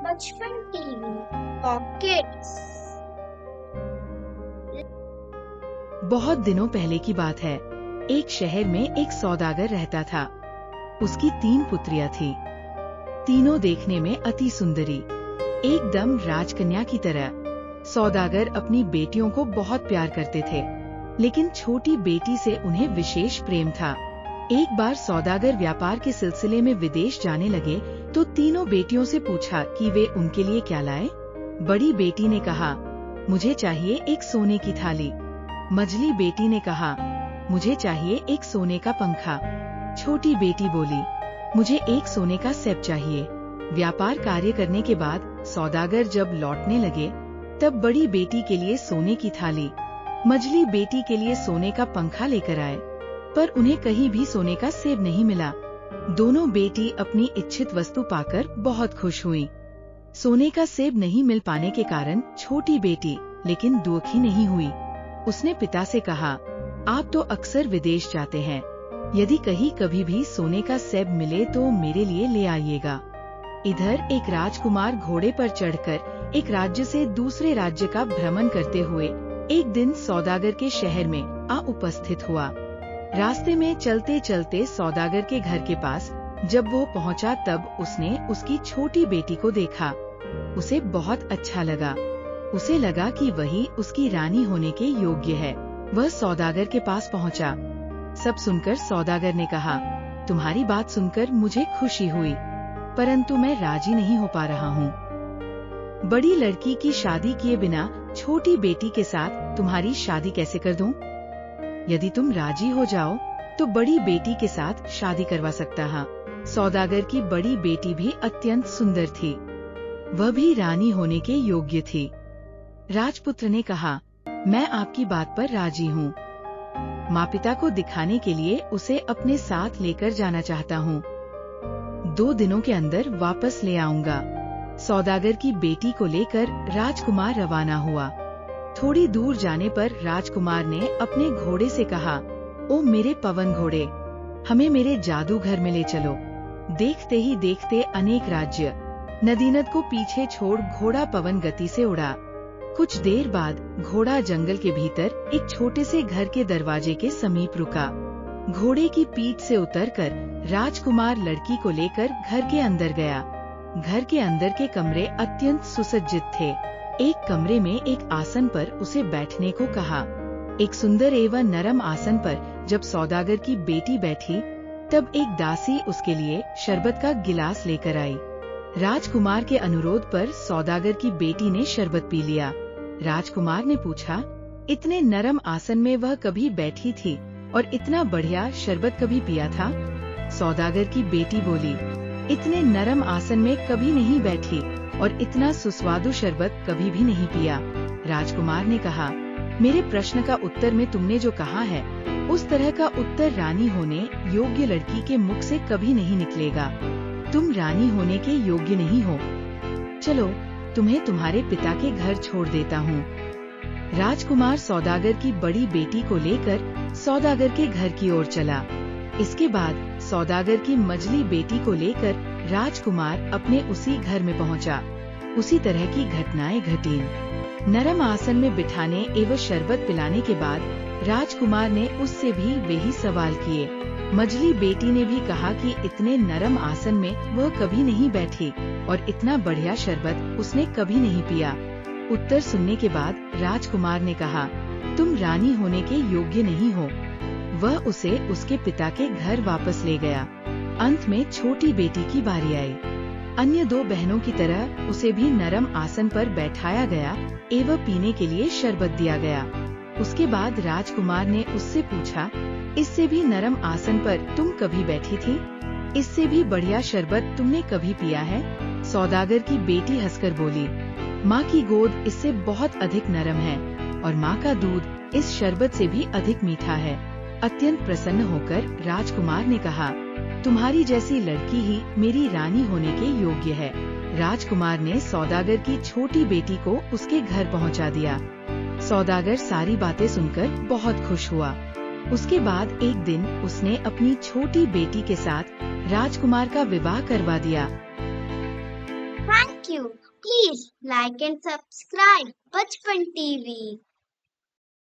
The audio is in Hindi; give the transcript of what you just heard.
बचपन टीवी पॉकेट्स। बहुत दिनों पहले की बात है। एक शहर में एक सौदागर रहता था। उसकी 3 पुत्रियां थी। तीनों देखने में अति सुंदरी, एकदम राजकन्या की तरह। सौदागर अपनी बेटियों को बहुत प्यार करते थे, लेकिन छोटी बेटी से उन्हें विशेष प्रेम था। एक बार सौदागर व्यापार के सिलसिले में विदेश जाने लगे तो तीनों बेटियों से पूछा कि वे उनके लिए क्या लाए। बड़ी बेटी ने कहा, मुझे चाहिए एक सोने की थाली। मझली बेटी ने कहा, मुझे चाहिए एक सोने का पंखा। छोटी बेटी बोली, मुझे एक सोने का सेब चाहिए। व्यापार कार्य करने के बाद सौदागर जब लौटने लगे तब बड़ी बेटी के लिए सोने की थाली, मझली बेटी के लिए सोने का पंखा लेकर आए, पर उन्हें कहीं भी सोने का सेब नहीं मिला। दोनों बेटी अपनी इच्छित वस्तु पाकर बहुत खुश हुईं। सोने का सेब नहीं मिल पाने के कारण छोटी बेटी लेकिन दुखी नहीं हुई। उसने पिता से कहा, आप तो अक्सर विदेश जाते हैं, यदि कहीं कभी भी सोने का सेब मिले तो मेरे लिए ले आइएगा। इधर एक राजकुमार घोड़े पर चढ़कर एक राज्य से दूसरे राज्य का भ्रमण करते हुए एक दिन सौदागर के शहर में आ उपस्थित हुआ। रास्ते में चलते चलते सौदागर के घर के पास जब वो पहुंचा तब उसने उसकी छोटी बेटी को देखा। उसे बहुत अच्छा लगा। उसे लगा कि वही उसकी रानी होने के योग्य है। वह सौदागर के पास पहुंचा। सब सुनकर सौदागर ने कहा, तुम्हारी बात सुनकर मुझे खुशी हुई, परंतु मैं राजी नहीं हो पा रहा हूँ। बड़ी लड़की की शादी किए बिना छोटी बेटी के साथ तुम्हारी शादी कैसे कर दूं? यदि तुम राजी हो जाओ तो बड़ी बेटी के साथ शादी करवा सकता है। सौदागर की बड़ी बेटी भी अत्यंत सुंदर थी, वह भी रानी होने के योग्य थी। राजपुत्र ने कहा, मैं आपकी बात पर राजी हूँ। माँ पिता को दिखाने के लिए उसे अपने साथ लेकर जाना चाहता हूँ। 2 दिनों के अंदर वापस ले आऊंगा। सौदागर की बेटी को लेकर राजकुमार रवाना हुआ। थोड़ी दूर जाने पर राजकुमार ने अपने घोड़े से कहा, ओ मेरे पवन घोड़े, हमें मेरे जादूघर में ले चलो। देखते ही देखते अनेक राज्य, नदी नद को पीछे छोड़ घोड़ा पवन गति से उड़ा। कुछ देर बाद घोड़ा जंगल के भीतर एक छोटे से घर के दरवाजे के समीप रुका। घोड़े की पीठ से उतरकर राजकुमार लड़की को लेकर घर के अंदर गया। घर के अंदर के कमरे अत्यंत सुसज्जित थे। एक कमरे में एक आसन पर उसे बैठने को कहा। एक सुंदर एवं नरम आसन पर जब सौदागर की बेटी बैठी तब एक दासी उसके लिए शरबत का गिलास लेकर आई। राजकुमार के अनुरोध पर सौदागर की बेटी ने शरबत पी लिया। राजकुमार ने पूछा, इतने नरम आसन में वह कभी बैठी थी और इतना बढ़िया शरबत कभी पिया था? सौदागर की बेटी बोली, इतने नरम आसन में कभी नहीं बैठी और इतना सुस्वादु शरबत कभी भी नहीं पिया। राजकुमार ने कहा, मेरे प्रश्न का उत्तर में तुमने जो कहा है उस तरह का उत्तर रानी होने योग्य लड़की के मुख से कभी नहीं निकलेगा। तुम रानी होने के योग्य नहीं हो। चलो, तुम्हें तुम्हारे पिता के घर छोड़ देता हूँ। राजकुमार सौदागर की बड़ी बेटी को लेकर सौदागर के घर की ओर चला। इसके बाद सौदागर की मझली बेटी को लेकर राजकुमार अपने उसी घर में पहुँचा। उसी तरह की घटनाएं घटीं। नरम आसन में बिठाने एवं शरबत पिलाने के बाद राजकुमार ने उससे भी वही सवाल किए। मझली बेटी ने भी कहा कि इतने नरम आसन में वह कभी नहीं बैठी और इतना बढ़िया शरबत उसने कभी नहीं पिया। उत्तर सुनने के बाद राजकुमार ने कहा, तुम रानी होने के योग्य नहीं हो। वह उसे उसके पिता के घर वापस ले गया। अंत में छोटी बेटी की बारी आई। अन्य 2 बहनों की तरह उसे भी नरम आसन पर बैठाया गया एवं पीने के लिए शरबत दिया गया। उसके बाद राजकुमार ने उससे पूछा, इससे भी नरम आसन पर तुम कभी बैठी थी? इससे भी बढ़िया शरबत तुमने कभी पिया है? सौदागर की बेटी हंसकर बोली, माँ की गोद इससे बहुत अधिक नरम है और माँ का दूध इस शरबत से भी अधिक मीठा है। अत्यंत प्रसन्न होकर राजकुमार ने कहा, तुम्हारी जैसी लड़की ही मेरी रानी होने के योग्य है। राजकुमार ने सौदागर की छोटी बेटी को उसके घर पहुँचा दिया। सौदागर सारी बातें सुनकर बहुत खुश हुआ। उसके बाद एक दिन उसने अपनी छोटी बेटी के साथ राजकुमार का विवाह करवा दिया। Thank you. Please like and subscribe Bachpan TV.